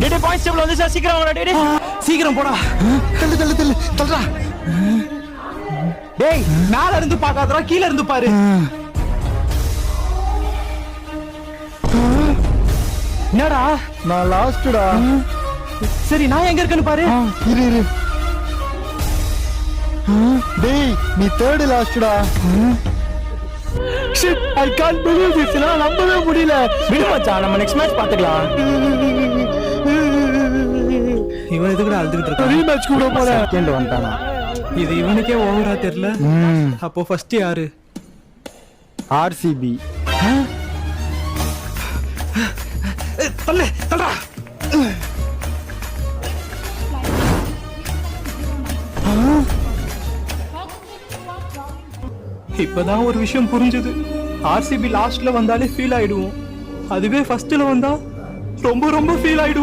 டேய் points table வந்து sir சீக்கிரம் வாடா டேய் சீக்கிரம் போடா. தள்ளுடா. டேய் மேல இருந்து பாக்காதடா, கீழ இருந்து பாரு. என்னடா நான் லாஸ்டா. சரி நான் எங்க இருக்கேன்னு பாரு. இரு. டேய் நீ தேர்ட் லாஸ்டா. Shit I can't believe this. நான் நம்பவே முடியல. விடு மச்சான், நம்ம நெக்ஸ்ட் மேட்ச் பாத்துக்கலாம். இவன் எதுக்குடா அழுதுகிட்டு இருக்கான்? ரீமேட்ச் கூட போற. செகண்ட் வந்துட்டானா? இது இவனுக்கே ஓவரா தெரியல. அப்போ ஃபர்ஸ்ட் யாரு? ஆர்சிபி. தள்ளுடா. இப்பதான் ஒரு விஷயம் புரிஞ்சது. ஆர்சிபி லாஸ்ட்ல வந்தாலே ஃபீல் ஆயிடுவோம், அதுவே ஃபர்ஸ்ட்ல வந்தா ரொம்ப ரொம்ப ஃபீல் ஆயிடுவோம்.